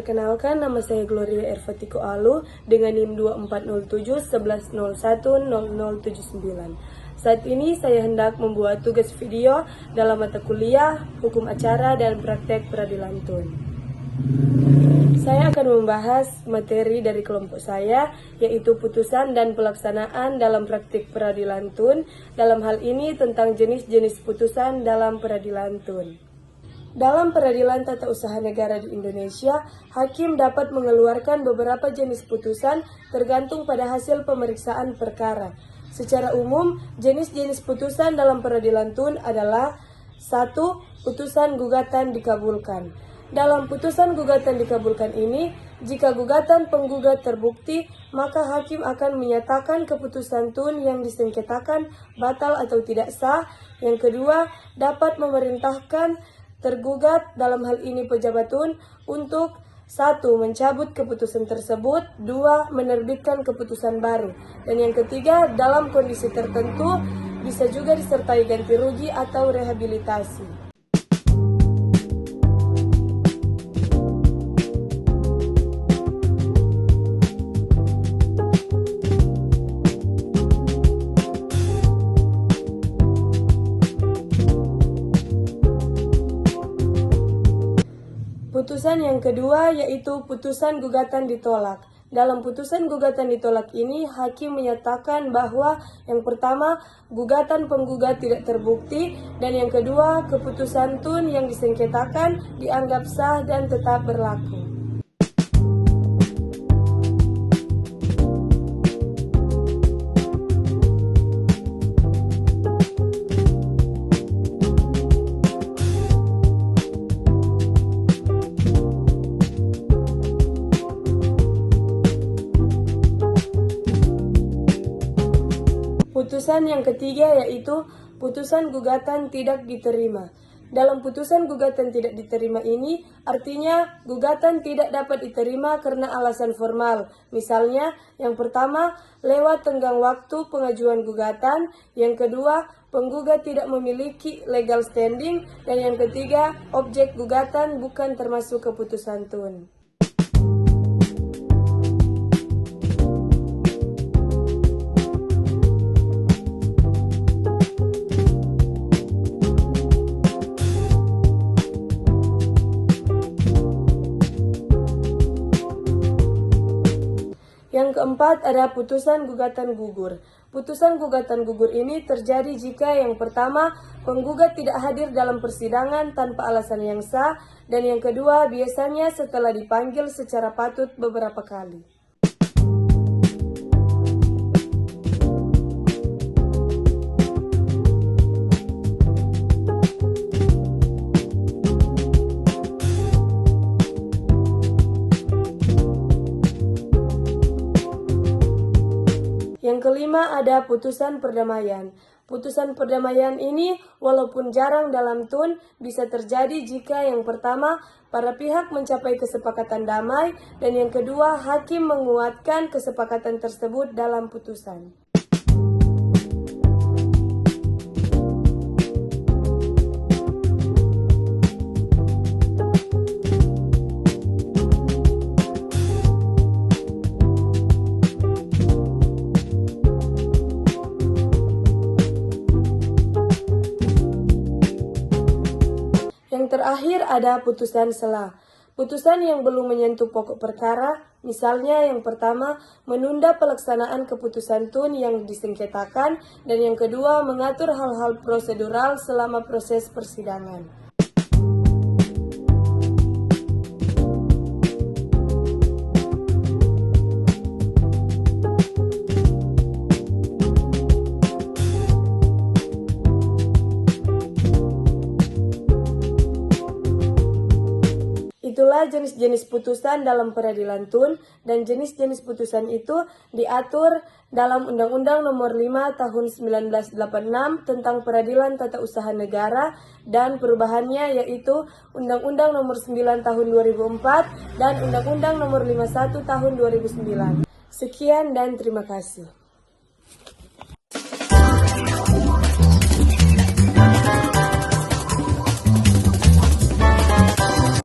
Perkenalkan, nama saya Gloria Ervatiko Alu dengan NIM 2407-1101-0079. Saat ini saya hendak membuat tugas video dalam mata kuliah Hukum Acara dan Praktek Peradilan Tun. Saya akan membahas materi dari kelompok saya, yaitu putusan dan pelaksanaan dalam praktik peradilan tun. Dalam hal ini tentang jenis-jenis putusan dalam peradilan tun. Dalam peradilan tata usaha negara di Indonesia, hakim dapat mengeluarkan beberapa jenis putusan tergantung pada hasil pemeriksaan perkara. Secara umum, jenis-jenis putusan dalam peradilan tun adalah 1. Putusan gugatan dikabulkan. Dalam putusan gugatan dikabulkan ini, jika gugatan penggugat terbukti, maka hakim akan menyatakan keputusan tun yang disengketakan batal atau tidak sah. Yang kedua, dapat memerintahkan tergugat, dalam hal ini pejabat tun, untuk 1. Mencabut keputusan tersebut, 2. Menerbitkan keputusan baru, dan yang ketiga, dalam kondisi tertentu bisa juga disertai ganti rugi atau rehabilitasi. Putusan yang kedua yaitu putusan gugatan ditolak. Dalam putusan gugatan ditolak ini, hakim menyatakan bahwa yang pertama, gugatan penggugat tidak terbukti, dan yang kedua, keputusan tun yang disengketakan dianggap sah dan tetap berlaku. Putusan yang ketiga yaitu putusan gugatan tidak diterima. Dalam putusan gugatan tidak diterima ini, artinya gugatan tidak dapat diterima karena alasan formal. Misalnya, yang pertama, lewat tenggang waktu pengajuan gugatan. Yang kedua, penggugat tidak memiliki legal standing. Dan yang ketiga, objek gugatan bukan termasuk keputusan tun. Yang keempat ada putusan gugatan gugur. Putusan gugatan gugur ini terjadi jika yang pertama, penggugat tidak hadir dalam persidangan tanpa alasan yang sah, dan yang kedua, biasanya setelah dipanggil secara patut beberapa kali. Yang kelima ada putusan perdamaian. Putusan perdamaian ini walaupun jarang dalam tun bisa terjadi jika yang pertama para pihak mencapai kesepakatan damai dan yang kedua hakim menguatkan kesepakatan tersebut dalam putusan. Yang terakhir ada putusan sela. Putusan yang belum menyentuh pokok perkara, misalnya yang pertama, menunda pelaksanaan keputusan tun yang disengketakan, dan yang kedua, mengatur hal-hal prosedural selama proses persidangan. Itulah jenis-jenis putusan dalam peradilan tun, dan jenis-jenis putusan itu diatur dalam Undang-Undang Nomor 5 Tahun 1986 tentang Peradilan Tata Usaha Negara dan perubahannya yaitu Undang-Undang Nomor 9 Tahun 2004 dan Undang-Undang Nomor 51 Tahun 2009. Sekian dan terima kasih.